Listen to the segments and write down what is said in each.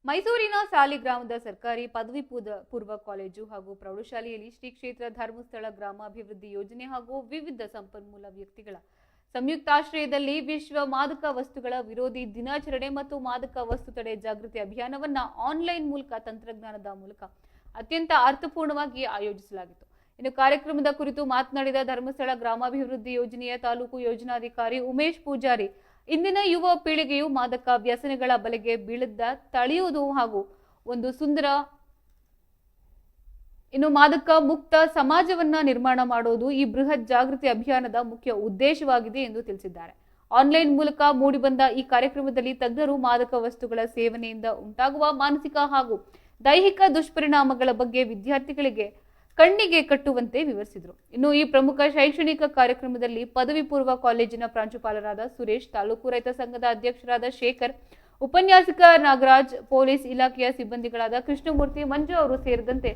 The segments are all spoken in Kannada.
ಮೈಸೂರಿನ ಸಾಲಿಗ್ರಾಮದ ಸರ್ಕಾರಿ ಪದವಿ ಪೂರ್ವ ಕಾಲೇಜು ಹಾಗೂ ಪ್ರೌಢಶಾಲೆಯಲ್ಲಿ ಶ್ರೀ ಕ್ಷೇತ್ರ ಧರ್ಮಸ್ಥಳ ಗ್ರಾಮಾಭಿವೃದ್ಧಿ ಯೋಜನೆ ಹಾಗೂ ವಿವಿಧ ಸಂಪನ್ಮೂಲ ವ್ಯಕ್ತಿಗಳ ಸಂಯುಕ್ತಾಶ್ರಯದಲ್ಲಿ ವಿಶ್ವ ಮಾದಕ ವಸ್ತುಗಳ ವಿರೋಧಿ ದಿನಾಚರಣೆ ಮತ್ತು ಮಾದಕ ವಸ್ತು ತಡೆ ಜಾಗೃತಿ ಅಭಿಯಾನವನ್ನ ಆನ್ಲೈನ್ ಮೂಲಕ ತಂತ್ರಜ್ಞಾನದ ಮೂಲಕ ಅತ್ಯಂತ ಅರ್ಥಪೂರ್ಣವಾಗಿ ಆಯೋಜಿಸಲಾಗಿತ್ತು. ಇನ್ನು ಕಾರ್ಯಕ್ರಮದ ಕುರಿತು ಮಾತನಾಡಿದ ಧರ್ಮಸ್ಥಳ ಗ್ರಾಮಾಭಿವೃದ್ಧಿ ಯೋಜನೆಯ ತಾಲೂಕು ಯೋಜನಾಧಿಕಾರಿ ಉಮೇಶ್ ಪೂಜಾರಿ, ಇಂದಿನ ಯುವ ಪೀಳಿಗೆಯು ಮಾದಕ ವ್ಯಸನಗಳ ಬಲೆಗೆ ಬೀಳದ ತಡೆಯುವುದು ಹಾಗೂ ಒಂದು ಸುಂದರ ಮಾದಕ ಮುಕ್ತ ಸಮಾಜವನ್ನ ನಿರ್ಮಾಣ ಮಾಡುವುದು ಈ ಬೃಹತ್ ಜಾಗೃತಿ ಅಭಿಯಾನದ ಮುಖ್ಯ ಉದ್ದೇಶವಾಗಿದೆ ಎಂದು ತಿಳಿಸಿದ್ದಾರೆ. ಆನ್ಲೈನ್ ಮೂಲಕ ಮೂಡಿಬಂದ ಈ ಕಾರ್ಯಕ್ರಮದಲ್ಲಿ ತಜ್ಞರು ಮಾದಕ ವಸ್ತುಗಳ ಸೇವನೆಯಿಂದ ಉಂಟಾಗುವ ಮಾನಸಿಕ ಹಾಗೂ ದೈಹಿಕ ದುಷ್ಪರಿಣಾಮಗಳ ಬಗ್ಗೆ ವಿದ್ಯಾರ್ಥಿಗಳಿಗೆ ಕಣ್ಣಿಗೆ ಕಟ್ಟುವಂತೆ ವಿವರಿಸಿದರು. ಇನ್ನು ಈ ಪ್ರಮುಖ ಶೈಕ್ಷಣಿಕ ಕಾರ್ಯಕ್ರಮದಲ್ಲಿ ಪದವಿ ಪೂರ್ವ ಕಾಲೇಜಿನ ಪ್ರಾಂಶುಪಾಲರಾದ ಸುರೇಶ್, ತಾಲೂಕು ರೈತ ಸಂಘದ ಅಧ್ಯಕ್ಷರಾದ ಶೇಖರ್, ಉಪನ್ಯಾಸಕ ನಾಗರಾಜ್, ಪೊಲೀಸ್ ಇಲಾಖೆಯ ಸಿಬ್ಬಂದಿಗಳಾದ ಕೃಷ್ಣಮೂರ್ತಿ, ಮಂಜು ಅವರು ಸೇರಿದಂತೆ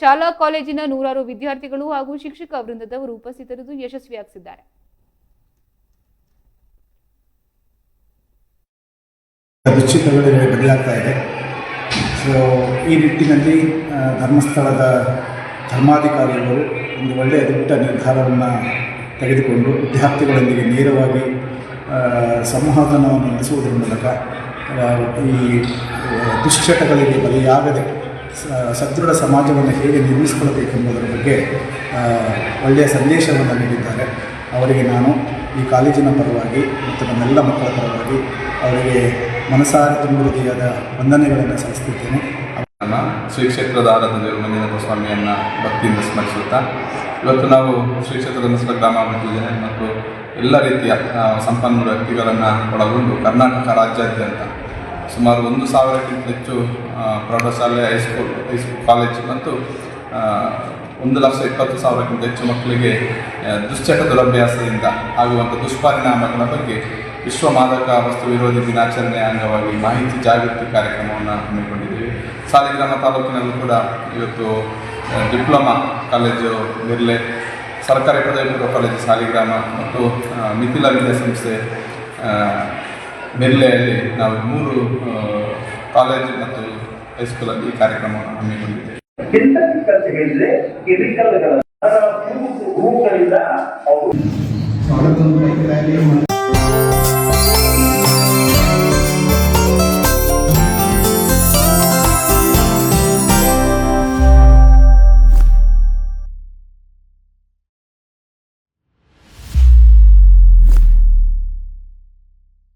ಶಾಲಾ ಕಾಲೇಜಿನ ನೂರಾರು ವಿದ್ಯಾರ್ಥಿಗಳು ಹಾಗೂ ಶಿಕ್ಷಕ ವೃಂದದವರು ಉಪಸ್ಥಿತರಿದ್ದು ಯಶಸ್ವಿಯಾಗಿಸಿದ್ದಾರೆ. ಬದಲಾಗ್ತಾ ಇದೆ. ಸೊ ಈ ನಿಟ್ಟಿನಲ್ಲಿ ಧರ್ಮಸ್ಥಳದ ಧರ್ಮಾಧಿಕಾರಿಯವರು ಒಂದು ಒಳ್ಳೆಯ ದೊಡ್ಡ ನಿರ್ಧಾರವನ್ನು ತೆಗೆದುಕೊಂಡು ವಿದ್ಯಾರ್ಥಿಗಳೊಂದಿಗೆ ನೇರವಾಗಿ ಸಂವಾದನವನ್ನು ನಡೆಸುವುದರ ಮೂಲಕ ಈ ದುಶ್ಚಟಗಳಿಗೆ ಬಲಿಯಾಗದೆ ಸದೃಢ ಸಮಾಜವನ್ನು ಹೇಗೆ ನಿರ್ಮಿಸಿಕೊಳ್ಳಬೇಕೆಂಬುದರ ಬಗ್ಗೆ ಒಳ್ಳೆಯ ಸಂದೇಶವನ್ನು ನೀಡಿದ್ದಾರೆ. ಅವರಿಗೆ ನಾನು ಈ ಕಾಲೇಜಿನ ಪರವಾಗಿ ಮತ್ತು ನಮ್ಮೆಲ್ಲ ಮಕ್ಕಳ ಪರವಾಗಿ ಅವರಿಗೆ ಮನಸಾರ ತುಂಬುವುದಾದ ವಂದನೆಗಳನ್ನು ಸಲ್ಲಿಸುತ್ತೇನೆ. ಶ್ರೀ ಕ್ಷೇತ್ರದ ಆರಾಧನೆ ಮಂಜುನಾಥ ಸ್ವಾಮಿಯನ್ನು ಭಕ್ತಿಯಿಂದ ಸ್ಮರಿಸುತ್ತಾ ಇವತ್ತು ನಾವು ಶ್ರೀ ಕ್ಷೇತ್ರ ಧರ್ಮಸ್ಥಳ ಗ್ರಾಮಾಭಿವೃದ್ಧಿ ಯೋಜನೆ ಮತ್ತು ಎಲ್ಲ ರೀತಿಯ ಸಂಪನ್ಮೂಲ ವ್ಯಕ್ತಿಗಳನ್ನು ಒಳಗೊಂಡು ಕರ್ನಾಟಕ ರಾಜ್ಯಾದ್ಯಂತ ಸುಮಾರು 1,000ಕ್ಕಿಂತ ಹೆಚ್ಚು ಪ್ರೌಢಶಾಲೆ, ಹೈಸ್ಕೂಲ್ ಕಾಲೇಜ್ ಮತ್ತು 1,20,000ಕ್ಕಿಂತ ಹೆಚ್ಚು ಮಕ್ಕಳಿಗೆ ದುಶ್ಚಟ ದುರಭ್ಯಾಸದಿಂದ ಆಗುವಂಥ ದುಷ್ಪರಿಣಾಮಗಳ ಬಗ್ಗೆ ವಿಶ್ವ ಮಾದಕ ವಸ್ತು ವಿರೋಧಿ ದಿನಾಚರಣೆಯ ಅಂಗವಾಗಿ ಮಾಹಿತಿ ಜಾಗೃತಿ ಕಾರ್ಯಕ್ರಮವನ್ನು ಹಮ್ಮಿಕೊಂಡಿದ್ದೀವಿ. ಸಾಲಿಗ್ರಾಮ ತಾಲೂಕಿನಲ್ಲೂ ಕೂಡ ಇವತ್ತು ಡಿಪ್ಲೊಮಾ ಕಾಲೇಜು ನಿರ್ಲೆ, ಸರ್ಕಾರಿ ಪದವಿ ಪೂರ್ವ ಕಾಲೇಜು ಸಾಲಿಗ್ರಾಮ ಮತ್ತು ಮಿಥಿಲ ವಿದ್ಯಾಸಂಸ್ಥೆ ನಿರ್ಲೆಯಲ್ಲಿ ನಾವು 3 ಕಾಲೇಜು ಮತ್ತು ಹೈಸ್ಕೂಲಲ್ಲಿ ಈ ಕಾರ್ಯಕ್ರಮವನ್ನು ಹಮ್ಮಿಕೊಂಡಿದ್ದೇವೆ.